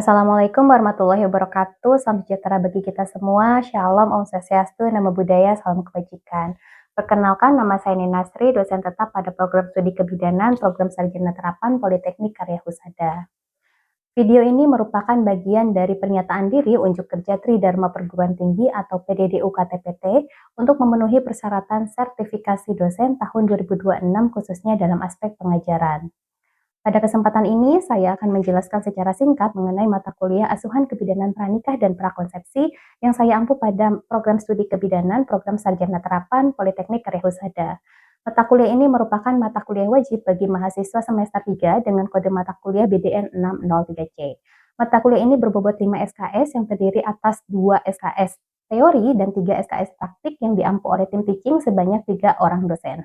Assalamualaikum warahmatullahi wabarakatuh. Salam sejahtera bagi kita semua. Shalom, Om Swastiastu, Namo Buddhaya, salam kebajikan. Perkenalkan, nama saya Nina Sri, dosen tetap pada program studi kebidanan, program sarjana terapan Politeknik Karya Husada. Video ini merupakan bagian dari pernyataan diri unjuk kerja Tridharma Perguruan Tinggi atau PDDU KTPT untuk memenuhi persyaratan sertifikasi dosen tahun 2026 khususnya dalam aspek pengajaran. Pada kesempatan ini, saya akan menjelaskan secara singkat mengenai mata kuliah Asuhan Kebidanan Pranikah dan Prakonsepsi yang saya ampu pada program studi kebidanan, program sarjana terapan Politeknik Karya Husada. Mata kuliah ini merupakan mata kuliah wajib bagi mahasiswa semester 3 dengan kode mata kuliah BDN 603C. Mata kuliah ini berbobot 5 SKS yang terdiri atas 2 SKS teori dan 3 SKS praktik yang diampu oleh tim teaching sebanyak 3 orang dosen.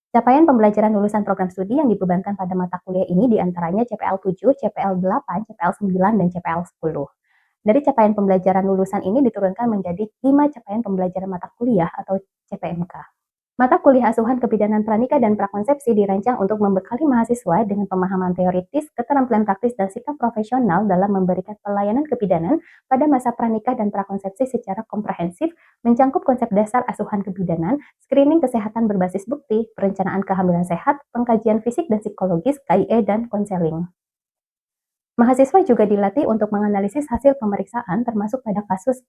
Capaian pembelajaran lulusan program studi yang dibebankan pada mata kuliah ini diantaranya CPL 7, CPL 8, CPL 9, dan CPL 10. Dari capaian pembelajaran lulusan ini diturunkan menjadi 5 capaian pembelajaran mata kuliah atau CPMK. Mata kuliah Asuhan Kebidanan Pranikah dan Prakonsepsi dirancang untuk membekali mahasiswa dengan pemahaman teoritis, keterampilan praktis, dan sikap profesional dalam memberikan pelayanan kebidanan pada masa pranikah dan prakonsepsi secara komprehensif, mencangkup konsep dasar asuhan kebidanan, screening kesehatan berbasis bukti, perencanaan kehamilan sehat, pengkajian fisik dan psikologis, KIE, dan konseling. Mahasiswa juga dilatih untuk menganalisis hasil pemeriksaan termasuk pada kasus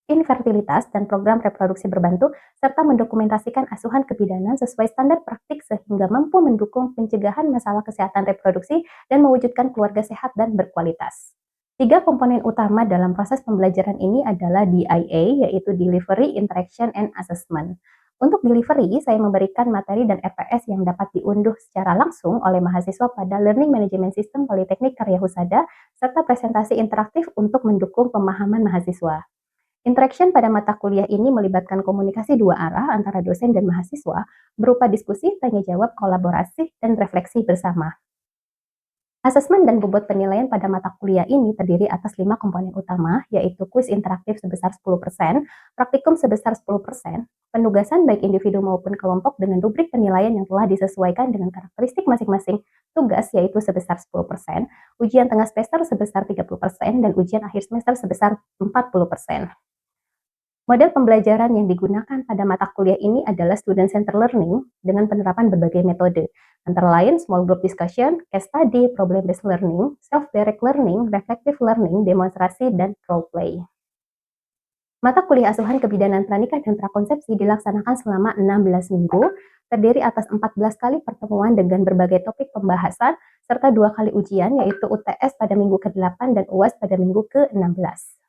infertilitas dan program reproduksi berbantu, serta mendokumentasikan asuhan kebidanan sesuai standar praktik sehingga mampu mendukung pencegahan masalah kesehatan reproduksi dan mewujudkan keluarga sehat dan berkualitas. 3 komponen utama dalam proses pembelajaran ini adalah DIA, yaitu Delivery, Interaction, and Assessment. Untuk delivery, saya memberikan materi dan RPS yang dapat diunduh secara langsung oleh mahasiswa pada Learning Management System Politeknik Karya Husada, serta presentasi interaktif untuk mendukung pemahaman mahasiswa. Interaction pada mata kuliah ini melibatkan komunikasi dua arah antara dosen dan mahasiswa berupa diskusi, tanya jawab, kolaborasi, dan refleksi bersama. Asesmen dan bobot penilaian pada mata kuliah ini terdiri atas 5 komponen utama, yaitu kuis interaktif sebesar 10%, praktikum sebesar 10%, penugasan baik individu maupun kelompok dengan rubrik penilaian yang telah disesuaikan dengan karakteristik masing-masing tugas, yaitu sebesar 10%, ujian tengah semester sebesar 30%, dan ujian akhir semester sebesar 40%. Model pembelajaran yang digunakan pada mata kuliah ini adalah student-centered learning dengan penerapan berbagai metode, antara lain small group discussion, case study, problem-based learning, self-direct learning, reflective learning, demonstrasi, dan role play. Mata kuliah Asuhan Kebidanan Pranikah dan Prakonsepsi dilaksanakan selama 16 minggu, terdiri atas 14 kali pertemuan dengan berbagai topik pembahasan, serta 2 kali ujian, yaitu UTS pada minggu ke-8 dan UAS pada minggu ke-16.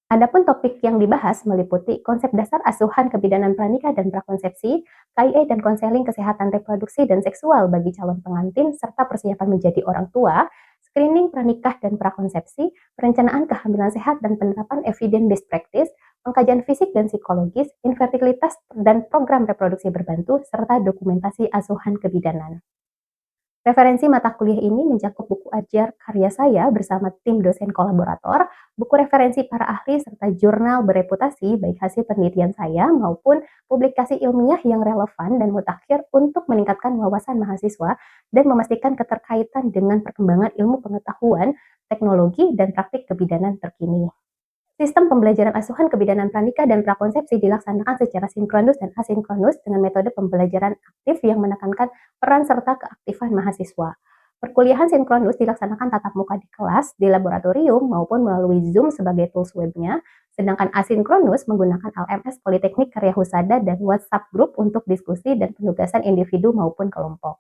Adapun topik yang dibahas meliputi konsep dasar asuhan kebidanan pranikah dan prakonsepsi, KIE dan konseling kesehatan reproduksi dan seksual bagi calon pengantin serta persiapan menjadi orang tua, screening pranikah dan prakonsepsi, perencanaan kehamilan sehat dan penerapan evidence-based practice, pengkajian fisik dan psikologis, infertilitas dan program reproduksi berbantu, serta dokumentasi asuhan kebidanan. Referensi mata kuliah ini mencakup buku ajar karya saya bersama tim dosen kolaborator, buku referensi para ahli, serta jurnal bereputasi baik hasil penelitian saya maupun publikasi ilmiah yang relevan dan mutakhir untuk meningkatkan wawasan mahasiswa dan memastikan keterkaitan dengan perkembangan ilmu pengetahuan, teknologi, dan praktik kebidanan terkini. Sistem pembelajaran Asuhan Kebidanan Pranikah dan Prakonsepsi dilaksanakan secara sinkronus dan asinkronus dengan metode pembelajaran aktif yang menekankan peran serta keaktifan mahasiswa. Perkuliahan sinkronus dilaksanakan tatap muka di kelas, di laboratorium, maupun melalui Zoom sebagai tools webnya, sedangkan asinkronus menggunakan LMS Politeknik Karya Husada dan WhatsApp Group untuk diskusi dan penugasan individu maupun kelompok.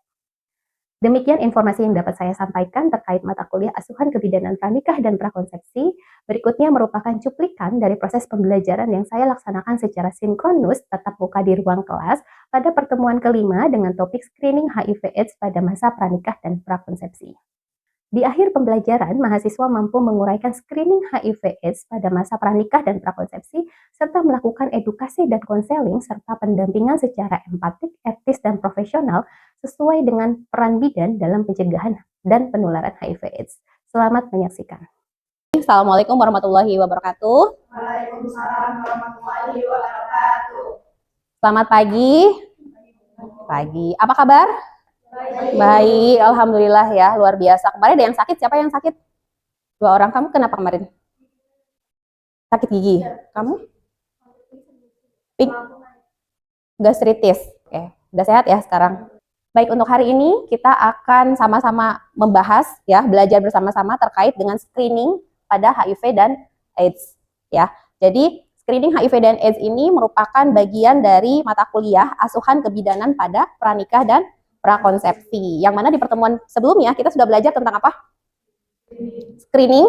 Demikian informasi yang dapat saya sampaikan terkait mata kuliah Asuhan Kebidanan Pranikah dan Prakonsepsi. Berikutnya merupakan cuplikan dari proses pembelajaran yang saya laksanakan secara sinkronus tatap muka di ruang kelas pada pertemuan kelima dengan topik screening HIV/AIDS pada masa pranikah dan prakonsepsi. Di akhir pembelajaran, mahasiswa mampu menguraikan screening HIV/AIDS pada masa pranikah dan prakonsepsi, serta melakukan edukasi dan konseling serta pendampingan secara empatik, etis, dan profesional sesuai dengan peran bidan dalam pencegahan dan penularan HIV/AIDS. Selamat menyaksikan. Assalamualaikum warahmatullahi wabarakatuh. Waalaikumsalam warahmatullahi wabarakatuh. Selamat pagi. Pagi. Apa kabar? Baik, alhamdulillah ya, luar biasa. Kemarin ada yang sakit, siapa yang sakit? 2 orang. Kamu kenapa kemarin? Sakit gigi. Kamu? Pik. Gastritis. Oke, udah sehat ya sekarang. Baik, untuk hari ini kita akan sama-sama membahas ya, belajar bersama-sama terkait dengan screening pada HIV dan AIDS ya. Jadi screening HIV dan AIDS ini merupakan bagian dari mata kuliah asuhan kebidanan pada pranikah dan prakonsepsi. Yang mana di pertemuan sebelumnya kita sudah belajar tentang apa? Screening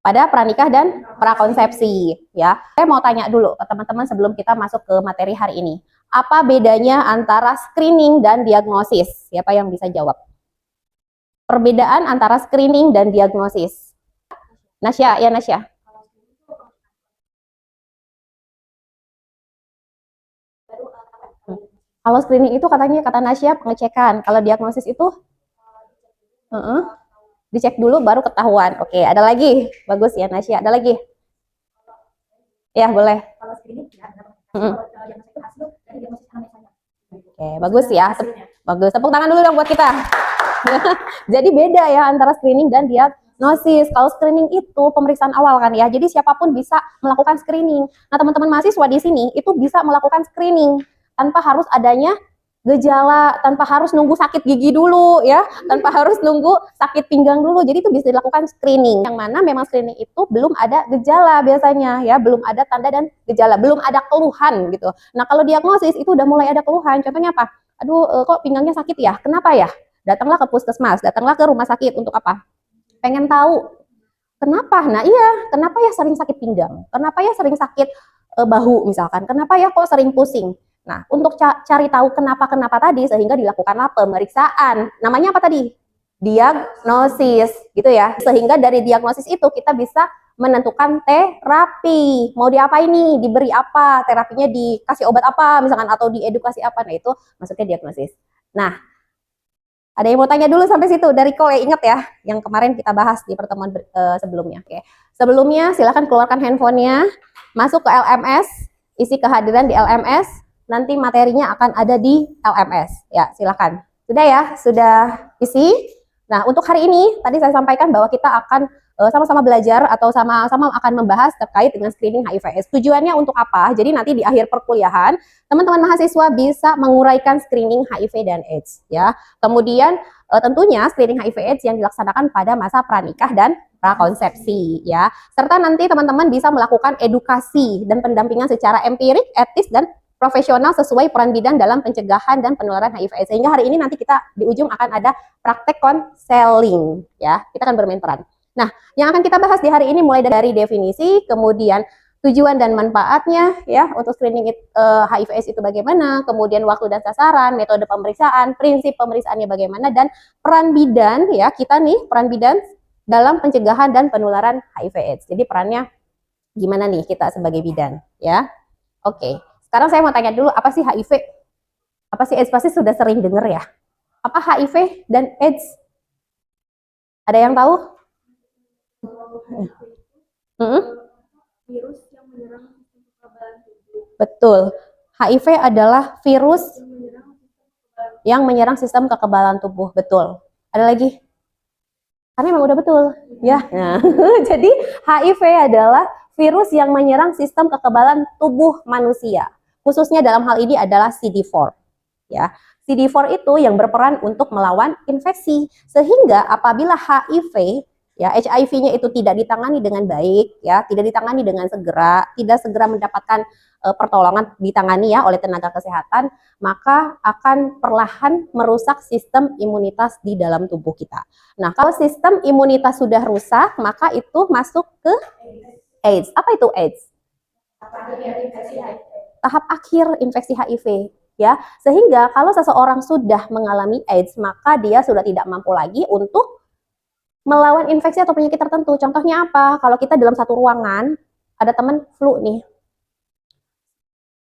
pada pranikah dan prakonsepsi ya. Saya mau tanya dulu ke teman-teman sebelum kita masuk ke materi hari ini. Apa bedanya antara screening dan diagnosis? Siapa yang bisa jawab? Perbedaan antara screening dan diagnosis. Nasya, ya Nasya. Kalau screening itu katanya kata Nasya pengecekan. Kalau diagnosis itu dicek dulu baru ketahuan. Oke, ada lagi. Bagus ya Nasya. Ada lagi? Ya, boleh. Kalau screening tidak ada. Oke, bagus ya. Bagus. Tepuk tangan dulu dong buat kita. Jadi beda ya antara screening dan diagnosis. Kalau screening itu pemeriksaan awal kan ya. Jadi siapapun bisa melakukan screening. Nah, teman-teman mahasiswa di sini itu bisa melakukan screening tanpa harus adanya gejala, tanpa harus nunggu sakit gigi dulu ya, tanpa harus nunggu sakit pinggang dulu. Jadi itu bisa dilakukan screening. Yang mana memang screening itu belum ada gejala biasanya ya, belum ada tanda dan gejala, belum ada keluhan gitu. Nah, kalau diagnosis itu udah mulai ada keluhan. Contohnya apa? Aduh, kok pinggangnya sakit ya? Kenapa ya? Datanglah ke puskesmas, datanglah ke rumah sakit untuk apa? Pengen tahu kenapa? Nah iya, kenapa ya sering sakit pinggang? Kenapa ya sering sakit bahu misalkan? Kenapa ya kok sering pusing? Nah, untuk cari tahu kenapa-kenapa tadi sehingga dilakukanlah pemeriksaan. Namanya apa tadi? Diagnosis, gitu ya. Sehingga dari diagnosis itu kita bisa menentukan terapi. Mau diapain nih? Diberi apa? Terapinya dikasih obat apa misalkan atau diedukasi apa? Nah, itu maksudnya diagnosis. Nah, ada yang mau tanya dulu sampai situ dari Kole, ingat ya yang kemarin kita bahas di pertemuan sebelumnya. Oke. Sebelumnya silakan keluarkan handphonenya, masuk ke LMS, isi kehadiran di LMS, nanti materinya akan ada di LMS. Ya, silakan. Sudah ya? Sudah isi? Nah, untuk hari ini tadi saya sampaikan bahwa kita akan sama-sama belajar atau sama-sama akan membahas terkait dengan screening HIV/AIDS. Tujuannya untuk apa? Jadi nanti di akhir perkuliahan, teman-teman mahasiswa bisa menguraikan screening HIV dan AIDS ya. Kemudian tentunya screening HIV/AIDS yang dilaksanakan pada masa pranikah dan prakonsepsi ya. Serta nanti teman-teman bisa melakukan edukasi dan pendampingan secara empirik, etis dan profesional sesuai peran bidan dalam pencegahan dan penularan HIV/AIDS. Sehingga hari ini nanti kita di ujung akan ada praktek konseling ya. Kita akan bermain peran. Nah, yang akan kita bahas di hari ini mulai dari definisi, kemudian tujuan dan manfaatnya ya untuk screening HIV/AIDS itu bagaimana, kemudian waktu dan sasaran, metode pemeriksaan, prinsip pemeriksaannya bagaimana, dan peran bidan ya, kita nih peran bidan dalam pencegahan dan penularan HIV/AIDS. Jadi perannya gimana nih kita sebagai bidan ya. Oke, sekarang saya mau tanya dulu, apa sih HIV? Apa sih AIDS? Pasti sudah sering dengar ya. Apa HIV dan AIDS? Ada yang tahu? Virus yang menyerang sistem kekebalan tubuh. Betul. HIV adalah virus yang menyerang sistem kekebalan tubuh. Betul. Ada lagi? Kami memang udah betul. Ya. Nah, jadi HIV adalah virus yang menyerang sistem kekebalan tubuh manusia. Khususnya dalam hal ini adalah CD4. Ya. CD4 itu yang berperan untuk melawan infeksi. Sehingga apabila HIV ya, HIV-nya itu tidak ditangani dengan baik, ya, tidak ditangani dengan segera, tidak segera mendapatkan pertolongan ditangani ya oleh tenaga kesehatan, maka akan perlahan merusak sistem imunitas di dalam tubuh kita. Nah, kalau sistem imunitas sudah rusak, maka itu masuk ke AIDS. Apa itu AIDS? Tahap akhir infeksi HIV. Ya, sehingga kalau seseorang sudah mengalami AIDS, maka dia sudah tidak mampu lagi untuk melawan infeksi atau penyakit tertentu. Contohnya apa? Kalau kita dalam satu ruangan, ada teman flu nih.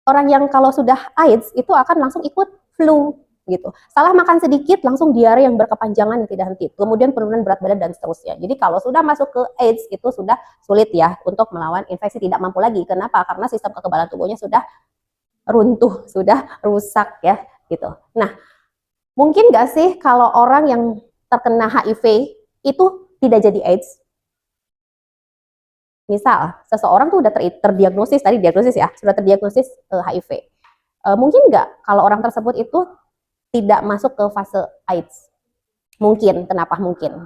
Orang yang kalau sudah AIDS itu akan langsung ikut flu gitu. Salah makan sedikit langsung diare yang berkepanjangan yang tidak henti. Kemudian penurunan berat badan dan seterusnya. Jadi kalau sudah masuk ke AIDS itu sudah sulit ya untuk melawan infeksi, tidak mampu lagi. Kenapa? Karena sistem kekebalan tubuhnya sudah runtuh, sudah rusak ya gitu. Nah, mungkin nggak sih kalau orang yang terkena HIV itu tidak jadi AIDS? Misal, seseorang tuh udah terdiagnosis, tadi diagnosis ya, sudah terdiagnosis HIV. Mungkin nggak kalau orang tersebut itu tidak masuk ke fase AIDS? Mungkin, kenapa mungkin?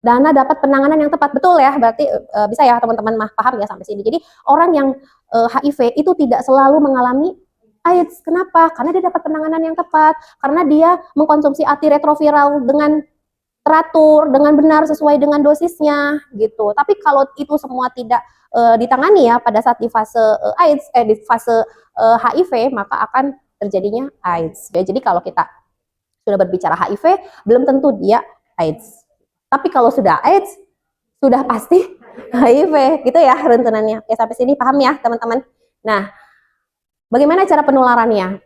Dana dapat penanganan yang tepat, betul ya, berarti bisa ya teman-teman paham ya sampai sini. Jadi orang yang HIV itu tidak selalu mengalami AIDS, kenapa? Karena dia dapat penanganan yang tepat, karena dia mengkonsumsi antiretroviral dengan teratur, dengan benar sesuai dengan dosisnya gitu. Tapi kalau itu semua tidak ditangani ya pada saat di fase AIDS, di fase HIV, maka akan terjadinya AIDS. Ya, jadi kalau kita sudah berbicara HIV, belum tentu dia AIDS. Tapi kalau sudah AIDS, sudah pasti HIV, gitu ya runtunannya. Oke, sampai sini paham ya teman-teman? Nah, bagaimana cara penularannya?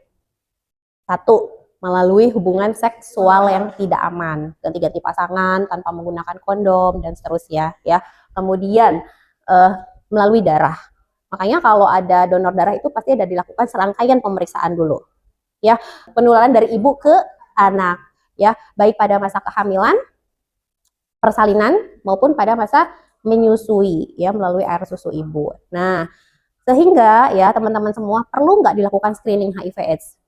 Satu, melalui hubungan seksual yang tidak aman, ganti-ganti pasangan tanpa menggunakan kondom dan seterusnya ya. Kemudian melalui darah. Makanya kalau ada donor darah itu pasti ada dilakukan serangkaian pemeriksaan dulu. Ya, penularan dari ibu ke anak ya, baik pada masa kehamilan, persalinan maupun pada masa menyusui ya melalui air susu ibu. Nah, sehingga ya teman-teman semua perlu nggak dilakukan screening HIV/AIDS?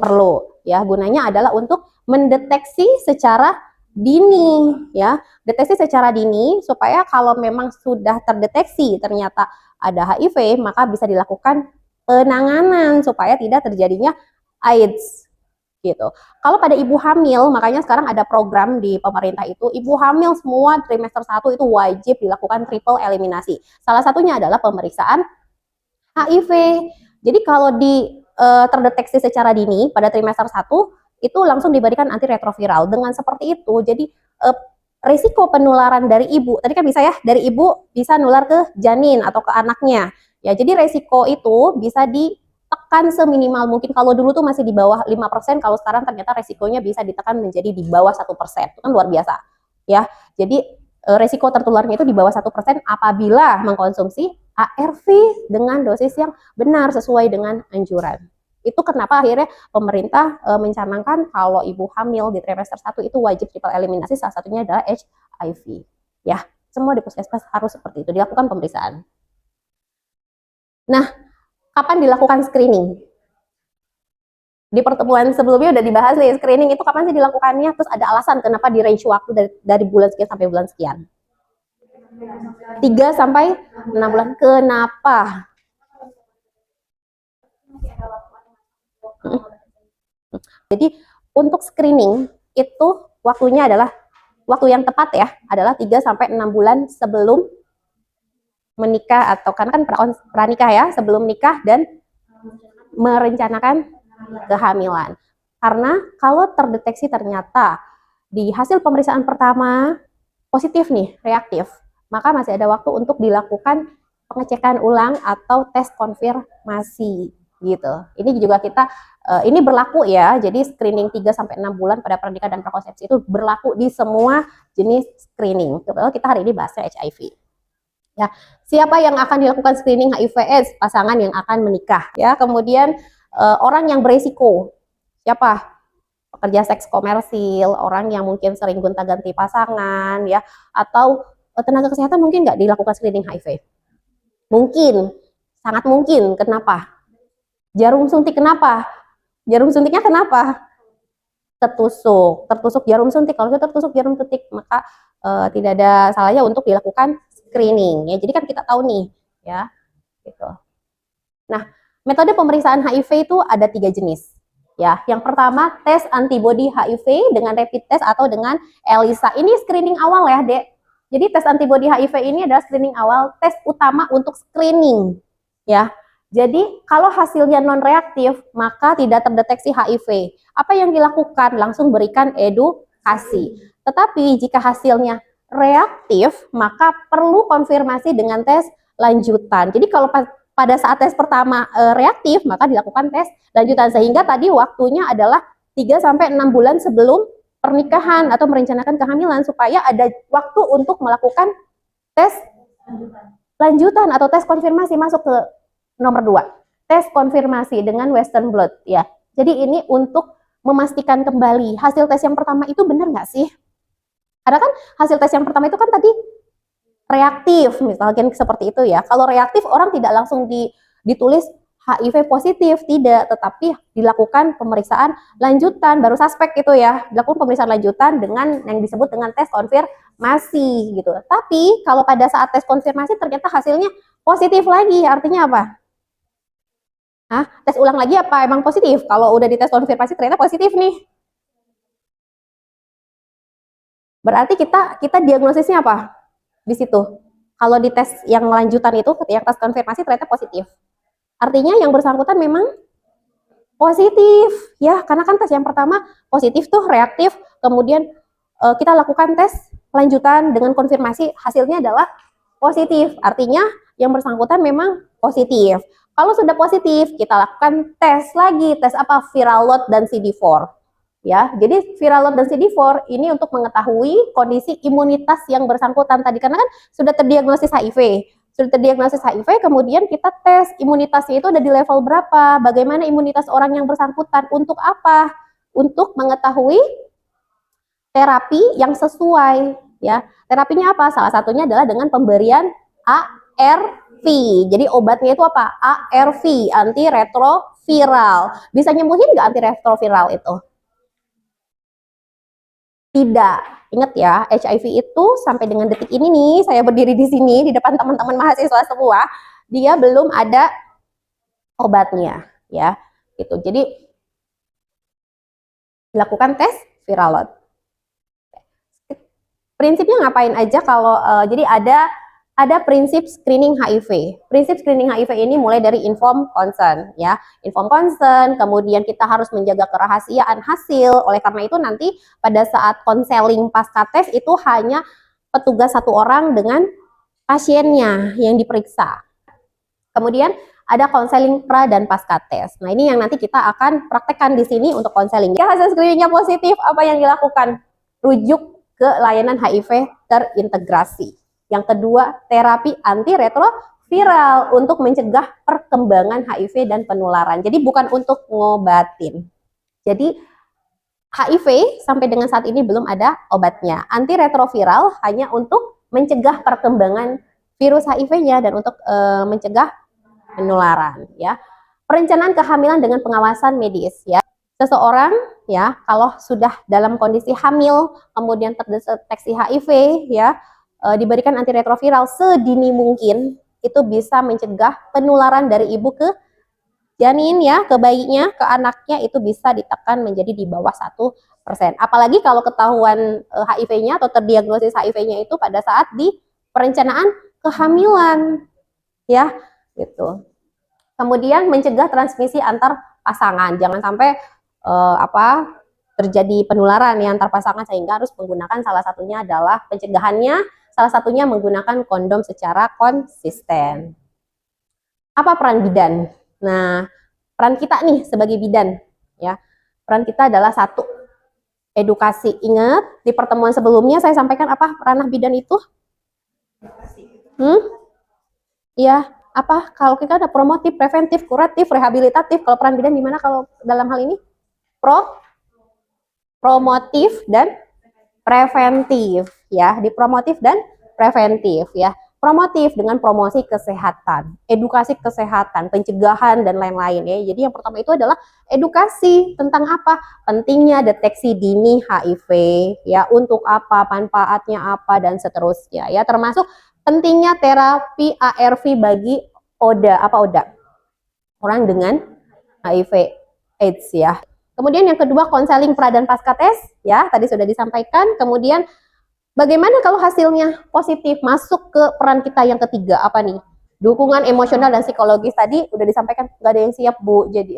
Perlu ya, gunanya adalah untuk mendeteksi secara dini ya, deteksi secara dini supaya kalau memang sudah terdeteksi ternyata ada HIV maka bisa dilakukan penanganan supaya tidak terjadinya AIDS gitu. Kalau pada ibu hamil, makanya sekarang ada program di pemerintah itu, ibu hamil semua trimester 1 itu wajib dilakukan triple eliminasi. Salah satunya adalah pemeriksaan HIV. Jadi kalau terdeteksi secara dini pada trimester 1 itu langsung diberikan antiretroviral. Dengan seperti itu, jadi risiko penularan dari ibu, tadi kan bisa ya, dari ibu bisa nular ke janin atau ke anaknya. Ya, jadi risiko itu bisa ditekan seminimal mungkin. Kalau dulu tuh masih di bawah 5%, kalau sekarang ternyata risikonya bisa ditekan menjadi di bawah 1%. Itu kan luar biasa. Ya, jadi risiko tertularnya itu di bawah 1% apabila mengkonsumsi ARV dengan dosis yang benar sesuai dengan anjuran. Itu kenapa akhirnya pemerintah mencanangkan kalau ibu hamil di trimester 1 itu wajib triple eliminasi, salah satunya adalah HIV. Ya, semua di puskesmas harus seperti itu, dilakukan pemeriksaan. Nah, kapan dilakukan screening? Di pertemuan sebelumnya udah dibahas nih, screening itu kapan sih dilakukannya, terus ada alasan kenapa di range waktu dari bulan sekian sampai bulan sekian. 3 sampai 6 bulan. Kenapa? Jadi untuk screening itu waktunya adalah waktu yang tepat ya, adalah 3 sampai 6 bulan sebelum menikah, atau karena kan pranikah ya, sebelum nikah dan merencanakan kehamilan. Karena kalau terdeteksi ternyata di hasil pemeriksaan pertama positif nih, reaktif, maka masih ada waktu untuk dilakukan pengecekan ulang atau tes konfirmasi gitu. Ini juga kita ini berlaku ya. Jadi screening 3 sampai 6 bulan pada pernikahan dan prakonsepsi itu berlaku di semua jenis screening. Kebetulan kita hari ini bahasnya HIV. Ya, siapa yang akan dilakukan screening HIV/AIDS? Pasangan yang akan menikah ya. Kemudian orang yang beresiko. Siapa? Pekerja seks komersil, orang yang mungkin sering gonta-ganti pasangan ya, atau tenaga kesehatan mungkin nggak dilakukan screening HIV. Mungkin, sangat mungkin. Kenapa? Jarum suntik kenapa? Jarum suntiknya kenapa? Tertusuk jarum suntik. Kalau kita tertusuk jarum suntik, maka tidak ada salahnya untuk dilakukan screening. Ya, jadi kan kita tahu nih, ya, gitu. Nah, metode pemeriksaan HIV itu ada 3 jenis. Ya, yang pertama tes antibody HIV dengan rapid test atau dengan ELISA. Ini screening awal ya, Dek. Jadi tes antibody HIV ini adalah screening awal, tes utama untuk screening. Ya. Jadi kalau hasilnya non reaktif, maka tidak terdeteksi HIV. Apa yang dilakukan? Langsung berikan edukasi. Tetapi jika hasilnya reaktif, maka perlu konfirmasi dengan tes lanjutan. Jadi kalau pada saat tes pertama reaktif, maka dilakukan tes lanjutan. Sehingga tadi waktunya adalah 3 sampai 6 bulan sebelum pernikahan atau merencanakan kehamilan, supaya ada waktu untuk melakukan tes lanjutan atau tes konfirmasi. Masuk ke nomor 2, tes konfirmasi dengan Western blot ya. Jadi ini untuk memastikan kembali hasil tes yang pertama itu benar nggak sih? Karena kan hasil tes yang pertama itu kan tadi reaktif, misalkan seperti itu ya. Kalau reaktif orang tidak langsung ditulis HIV positif, tidak, tetapi dilakukan pemeriksaan lanjutan, baru suspek gitu ya, dilakukan pemeriksaan lanjutan dengan yang disebut dengan tes konfirmasi gitu. Tapi kalau pada saat tes konfirmasi ternyata hasilnya positif lagi, artinya apa? Hah? Tes ulang lagi apa emang positif? Kalau udah dites konfirmasi ternyata positif nih. Berarti kita diagnosisnya apa? Di situ. Kalau di tes yang lanjutan itu, yang tes konfirmasi ternyata positif. Artinya yang bersangkutan memang positif ya, karena kan tes yang pertama positif tuh reaktif, kemudian kita lakukan tes lanjutan dengan konfirmasi hasilnya adalah positif. Artinya yang bersangkutan memang positif. Kalau sudah positif, kita lakukan tes lagi, tes apa? Viral load dan CD4. Ya, jadi viral load dan CD4 ini untuk mengetahui kondisi imunitas yang bersangkutan tadi, karena kan sudah terdiagnosis HIV. Sudah terdiagnosis HIV, kemudian kita tes imunitasnya itu ada di level berapa, bagaimana imunitas orang yang bersangkutan, untuk apa? Untuk mengetahui terapi yang sesuai, ya. Terapinya apa? Salah satunya adalah dengan pemberian ARV. Jadi obatnya itu apa? ARV, antiretroviral. Bisa nyembuhin nggak antiretroviral itu? Tidak. Ingat ya, HIV itu sampai dengan detik ini nih, saya berdiri di sini di depan teman-teman mahasiswa semua, dia belum ada obatnya, ya. Gitu. Jadi dilakukan tes viral load. Prinsipnya ngapain aja kalau jadi ada prinsip screening HIV. Prinsip screening HIV ini mulai dari informed consent, ya. Informed consent, kemudian kita harus menjaga kerahasiaan hasil. Oleh karena itu nanti pada saat konseling pasca tes itu hanya petugas satu orang dengan pasiennya yang diperiksa. Kemudian ada konseling pra dan pasca tes. Nah, ini yang nanti kita akan praktekkan di sini untuk konseling. Jika hasil screeningnya positif, apa yang dilakukan? Rujuk ke layanan HIV terintegrasi. Yang kedua, terapi antiretroviral untuk mencegah perkembangan HIV dan penularan. Jadi bukan untuk ngobatin. Jadi HIV sampai dengan saat ini belum ada obatnya. Antiretroviral hanya untuk mencegah perkembangan virus HIV-nya dan untuk mencegah penularan, ya. Perencanaan kehamilan dengan pengawasan medis, ya. Seseorang ya kalau sudah dalam kondisi hamil kemudian terdeteksi HIV ya diberikan antiretroviral sedini mungkin, itu bisa mencegah penularan dari ibu ke janin ya, ke bayinya, ke anaknya, itu bisa ditekan menjadi di bawah 1%. Apalagi kalau ketahuan HIV-nya atau terdiagnosis HIV-nya itu pada saat di perencanaan kehamilan ya gitu. Kemudian mencegah transmisi antar pasangan, jangan sampai terjadi penularan ya antar pasangan, sehingga harus menggunakan salah satunya adalah pencegahannya, salah satunya menggunakan kondom secara konsisten. Apa peran bidan? Nah, peran kita nih sebagai bidan ya, peran kita adalah satu, edukasi. Ingat di pertemuan sebelumnya saya sampaikan apa ranah bidan itu? Ya, apa kalau kita ada promotif, preventif, kuratif, rehabilitatif. Kalau peran bidan di mana kalau dalam hal ini? Promotif dan preventif ya, di promotif dan preventif ya. Promotif dengan promosi kesehatan, edukasi kesehatan, pencegahan dan lain-lain ya. Jadi yang pertama itu adalah edukasi tentang apa? Pentingnya deteksi dini HIV ya, untuk apa, manfaatnya apa dan seterusnya ya, termasuk pentingnya terapi ARV bagi ODA, apa ODA? Orang dengan HIV AIDS ya. Kemudian yang kedua, konseling pra dan pasca tes ya, tadi sudah disampaikan. Kemudian bagaimana kalau hasilnya positif? Masuk ke peran kita yang ketiga, apa nih? Dukungan emosional dan psikologis, tadi udah disampaikan, nggak ada yang siap Bu. Jadi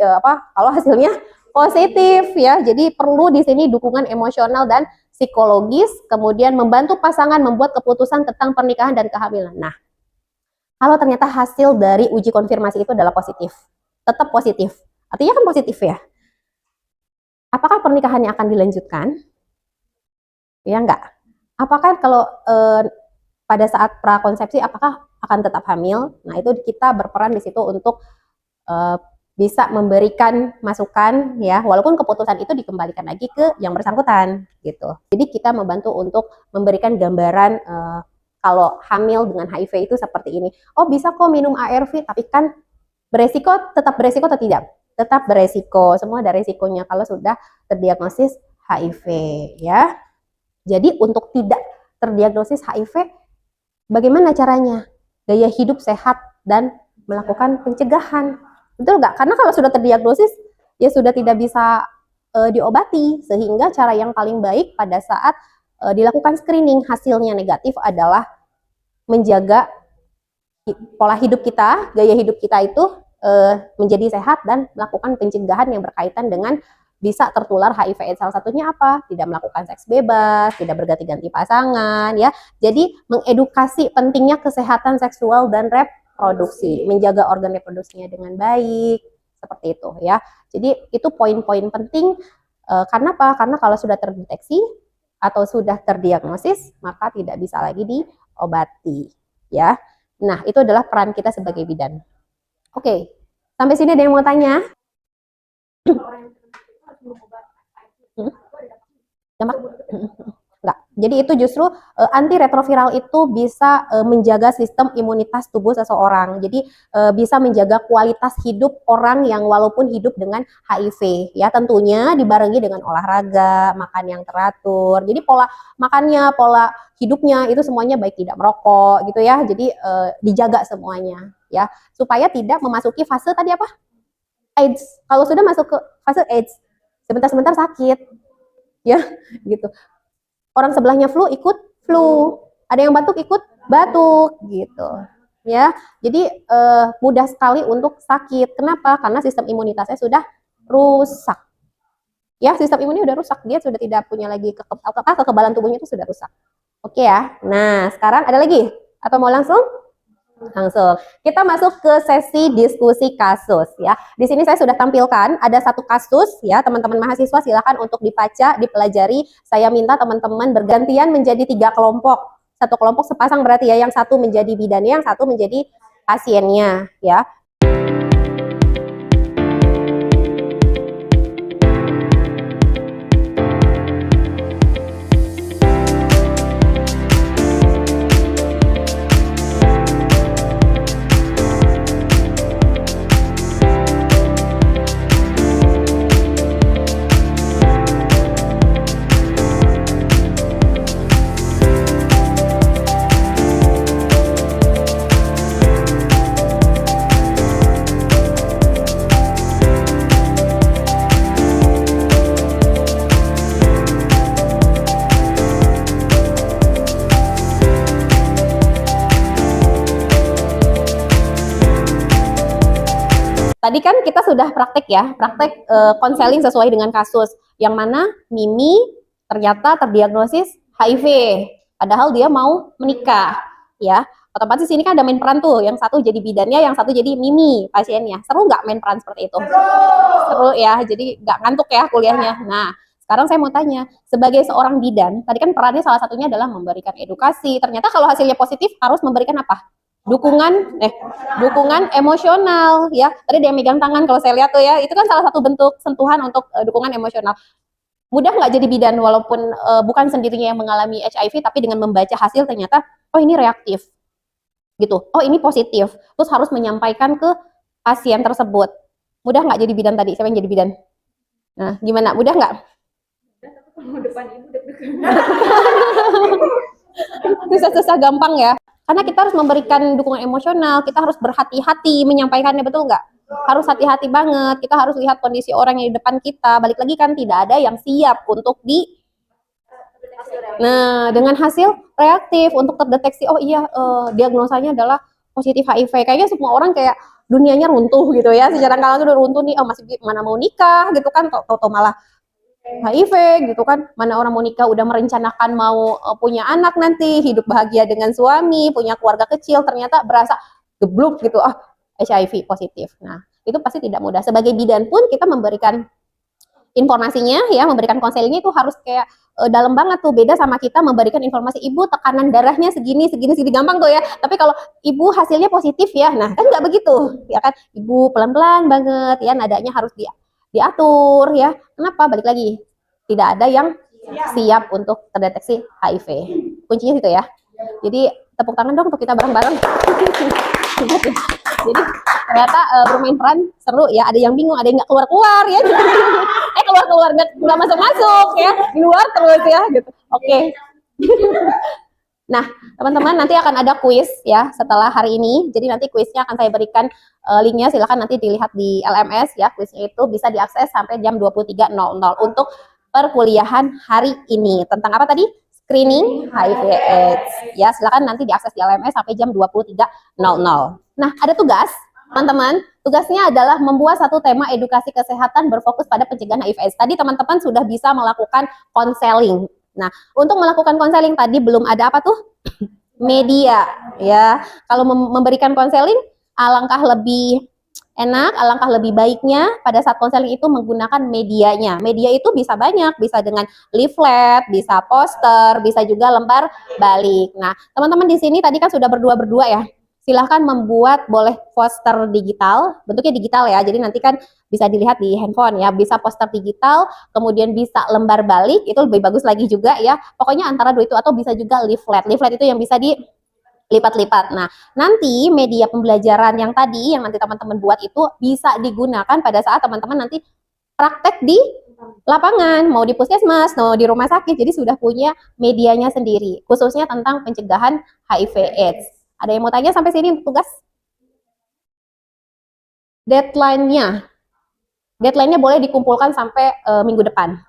kalau hasilnya positif ya, jadi perlu di sini dukungan emosional dan psikologis, kemudian membantu pasangan membuat keputusan tentang pernikahan dan kehamilan. Nah, kalau ternyata hasil dari uji konfirmasi itu adalah positif, tetap positif, artinya kan positif ya. Apakah pernikahannya akan dilanjutkan? Ya enggak. Apakah kalau pada saat prakonsepsi apakah akan tetap hamil? Nah, itu kita berperan di situ untuk bisa memberikan masukan ya, walaupun keputusan itu dikembalikan lagi ke yang bersangkutan gitu. Jadi kita membantu untuk memberikan gambaran kalau hamil dengan HIV itu seperti ini. Oh, bisa kok minum ARV, tapi kan beresiko, tetap beresiko atau tidak? Tetap beresiko. Semua ada resikonya kalau sudah terdiagnosis HIV, ya. Jadi untuk tidak terdiagnosis HIV, bagaimana caranya? Gaya hidup sehat dan melakukan pencegahan. Betul nggak? Karena kalau sudah terdiagnosis, ya sudah tidak bisa diobati. Sehingga cara yang paling baik pada saat dilakukan screening hasilnya negatif adalah menjaga pola hidup kita, gaya hidup kita itu menjadi sehat dan melakukan pencegahan yang berkaitan dengan bisa tertular HIV/AIDS. Salah satunya apa? Tidak melakukan seks bebas, tidak berganti-ganti pasangan, ya. Jadi mengedukasi pentingnya kesehatan seksual dan reproduksi, menjaga organ reproduksinya dengan baik, seperti itu, ya. Jadi itu poin-poin penting. Karena apa? Karena kalau sudah terdeteksi atau sudah terdiagnosis, maka tidak bisa lagi diobati, ya. Nah, itu adalah peran kita sebagai bidan. Oke, sampai sini ada yang mau tanya? Dampak? Enggak. Jadi itu justru antiretroviral itu bisa menjaga sistem imunitas tubuh seseorang. Jadi bisa menjaga kualitas hidup orang yang walaupun hidup dengan HIV, ya, tentunya dibarengi dengan olahraga, makan yang teratur. Jadi pola makannya, pola hidupnya itu semuanya baik, tidak merokok gitu ya. Jadi dijaga semuanya, ya, supaya tidak memasuki fase tadi apa? AIDS. Kalau sudah masuk ke fase AIDS, sebentar-sebentar sakit, ya, gitu. Orang sebelahnya flu ikut flu, ada yang batuk ikut batuk, gitu, ya. Jadi mudah sekali untuk sakit. Kenapa? Karena sistem imunitasnya sudah rusak, ya. Sistem imunnya sudah rusak, dia sudah tidak punya lagi kekebalan tubuhnya itu sudah rusak. Oke ya. Nah, sekarang ada lagi atau mau langsung? Langsung. Kita masuk ke sesi diskusi kasus, ya. Di sini saya sudah tampilkan ada satu kasus, ya. Teman-teman mahasiswa silakan untuk dibaca, dipelajari. Saya minta teman-teman bergantian menjadi 3 kelompok. Satu kelompok sepasang berarti ya, yang satu menjadi bidannya, yang satu menjadi pasiennya, ya. Tadi kan kita sudah praktek ya, praktek konseling sesuai dengan kasus. Yang mana Mimi ternyata terdiagnosis HIV, padahal dia mau menikah, ya. Otomatis ini kan ada main peran tuh, yang satu jadi bidannya, yang satu jadi Mimi pasiennya. Seru nggak main peran seperti itu? Seru ya, jadi nggak ngantuk ya kuliahnya. Nah, sekarang saya mau tanya, sebagai seorang bidan, tadi kan perannya salah satunya adalah memberikan edukasi. Ternyata kalau hasilnya positif harus memberikan apa? Dukungan emosional, ya. Tadi dia megang tangan kalau saya lihat tuh ya, itu kan salah satu bentuk sentuhan untuk dukungan emosional. Mudah nggak jadi bidan walaupun bukan sendirinya yang mengalami HIV, tapi dengan membaca hasil ternyata oh ini reaktif, gitu. Oh ini positif, terus harus menyampaikan ke pasien tersebut. Mudah nggak jadi bidan tadi? Siapa yang jadi bidan? Nah, gimana? Mudah nggak? Depan ibu deg-degan. Susah-susah gampang ya. Karena kita harus memberikan dukungan emosional, kita harus berhati-hati menyampaikannya, betul nggak? Harus hati-hati banget, kita harus lihat kondisi orang yang di depan kita. Balik lagi kan tidak ada yang siap untuk Nah, dengan hasil reaktif untuk terdeteksi, oh iya diagnosanya adalah positif HIV. Kayaknya semua orang kayak dunianya runtuh gitu ya, secara nggak langsung udah runtuh nih, oh masih mana mau nikah gitu kan, tau malah HIV gitu kan, mana orang mau nikah udah merencanakan mau punya anak nanti, hidup bahagia dengan suami, punya keluarga kecil, ternyata berasa gebluk gitu, HIV positif. Nah, itu pasti tidak mudah. Sebagai bidan pun kita memberikan informasinya ya, memberikan konselingnya itu harus kayak dalam banget tuh, beda sama kita memberikan informasi ibu tekanan darahnya segini gampang tuh ya. Tapi kalau ibu hasilnya positif ya, nah kan nggak begitu ya kan, ibu pelan-pelan banget ya, nadanya harus diatur ya. Kenapa? Balik lagi, tidak ada yang siap untuk terdeteksi HIV. Kuncinya situ ya. Jadi Tepuk tangan dong untuk kita bareng-bareng. Jadi ternyata bermain peran seru ya. Ada yang bingung, ada yang nggak keluar-keluar ya. Keluar-keluar nggak masuk-masuk ya. Di luar terus ya gitu. Oke. Nah, teman-teman nanti akan ada kuis ya setelah hari ini. Jadi nanti kuisnya akan saya berikan linknya. Silahkan nanti dilihat di LMS ya. Kuisnya itu bisa diakses sampai jam 23.00 untuk perkuliahan hari ini. Tentang apa tadi? Screening HIV/AIDS. Ya, silakan nanti diakses di LMS sampai jam 23.00. Nah, ada tugas, teman-teman. Tugasnya adalah membuat satu tema edukasi kesehatan berfokus pada pencegahan HIV/AIDS. Tadi teman-teman sudah bisa melakukan konseling. Nah, untuk melakukan konseling tadi belum ada apa tuh? Media, ya. Kalau memberikan konseling, alangkah lebih enak, alangkah lebih baiknya pada saat konseling itu menggunakan medianya. Media itu bisa banyak, bisa dengan leaflet, bisa poster, bisa juga lembar balik. Nah, teman-teman di sini tadi kan sudah berdua-berdua ya. Silahkan membuat boleh poster digital, bentuknya digital ya. Jadi nanti kan bisa dilihat di handphone ya, bisa poster digital, kemudian bisa lembar balik, itu lebih bagus lagi juga ya. Pokoknya antara dua itu atau bisa juga leaflet. Leaflet itu yang bisa di lipat-lipat. Nah, nanti media pembelajaran yang tadi, yang nanti teman-teman buat itu bisa digunakan pada saat teman-teman nanti praktek di lapangan, mau di puskesmas, mau di rumah sakit, jadi sudah punya medianya sendiri, khususnya tentang pencegahan HIV/AIDS. Ada yang mau tanya sampai sini untuk tugas? Deadline-nya boleh dikumpulkan sampai minggu depan,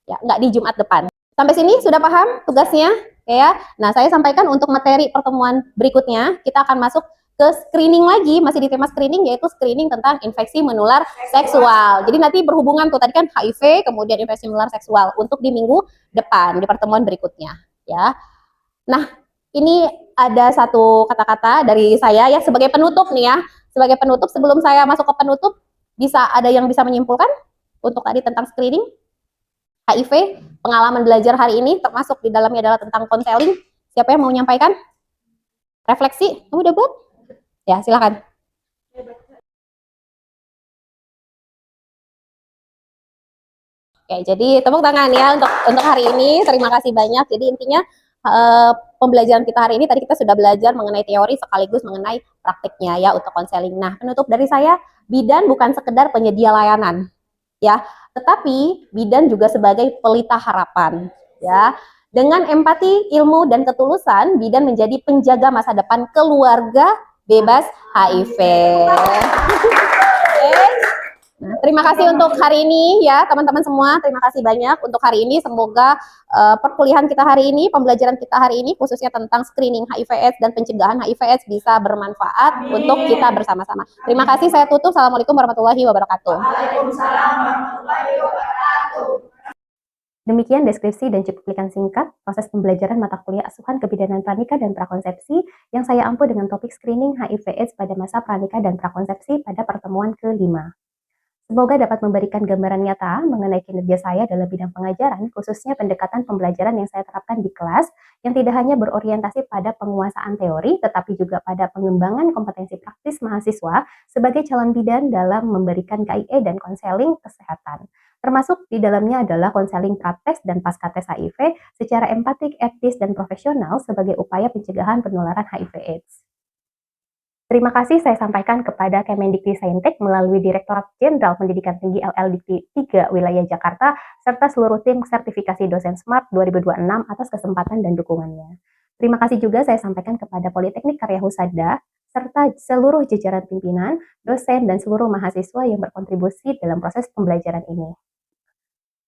ya, nggak di Jumat depan. Sampai sini sudah paham tugasnya? Ya, nah saya sampaikan untuk materi pertemuan berikutnya, kita akan masuk ke screening lagi, masih di tema screening, yaitu screening tentang infeksi menular seksual. Jadi nanti berhubungan tuh, tadi kan HIV, kemudian infeksi menular seksual, untuk di minggu depan, di pertemuan berikutnya. Ya, nah ini ada satu kata-kata dari saya ya, sebagai penutup nih ya, sebagai penutup, sebelum saya masuk ke penutup, ada yang bisa menyimpulkan untuk tadi tentang screening HIV, pengalaman belajar hari ini, termasuk di dalamnya adalah tentang konseling. Siapa yang mau menyampaikan? Refleksi? Kamu udah buat? Ya, silakan. Oke, jadi tepuk tangan ya untuk hari ini. Terima kasih banyak. Jadi intinya pembelajaran kita hari ini, tadi kita sudah belajar mengenai teori sekaligus mengenai praktiknya ya untuk konseling. Nah, penutup dari saya, bidan bukan sekedar penyedia layanan, ya, tetapi bidan juga sebagai pelita harapan, ya. Dengan empati, ilmu, dan ketulusan, bidan menjadi penjaga masa depan keluarga bebas HIV. Nah, terima kasih untuk hari ini ya teman-teman semua. Terima kasih banyak untuk hari ini. Semoga perkuliahan kita hari ini, pembelajaran kita hari ini khususnya tentang screening HIV/AIDS dan pencegahan HIV/AIDS bisa bermanfaat untuk kita bersama-sama. Terima kasih. Saya tutup. Assalamualaikum warahmatullahi wabarakatuh. Waalaikumsalam warahmatullahi wabarakatuh. Demikian deskripsi dan cuplikan singkat proses pembelajaran mata kuliah asuhan kebidanan pranikah dan prakonsepsi yang saya ampu dengan topik screening HIV/AIDS pada masa pranikah dan prakonsepsi pada pertemuan ke-5. Semoga dapat memberikan gambaran nyata mengenai kinerja saya dalam bidang pengajaran, khususnya pendekatan pembelajaran yang saya terapkan di kelas, yang tidak hanya berorientasi pada penguasaan teori, tetapi juga pada pengembangan kompetensi praktis mahasiswa sebagai calon bidan dalam memberikan KIE dan konseling kesehatan. Termasuk di dalamnya adalah konseling prates dan pasca-tes HIV secara empatik, etis, dan profesional sebagai upaya pencegahan penularan HIV/AIDS. Terima kasih saya sampaikan kepada Kemendikti-Saintek melalui Direktorat Jenderal Pendidikan Tinggi LL-Dikti 3 Wilayah Jakarta, serta seluruh tim sertifikasi dosen SMART 2026 atas kesempatan dan dukungannya. Terima kasih juga saya sampaikan kepada Politeknik Karya Husada, serta seluruh jajaran pimpinan, dosen, dan seluruh mahasiswa yang berkontribusi dalam proses pembelajaran ini.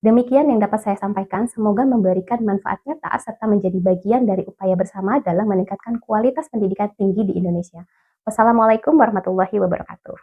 Demikian yang dapat saya sampaikan, semoga memberikan manfaat nyata serta menjadi bagian dari upaya bersama dalam meningkatkan kualitas pendidikan tinggi di Indonesia. Wassalamualaikum warahmatullahi wabarakatuh.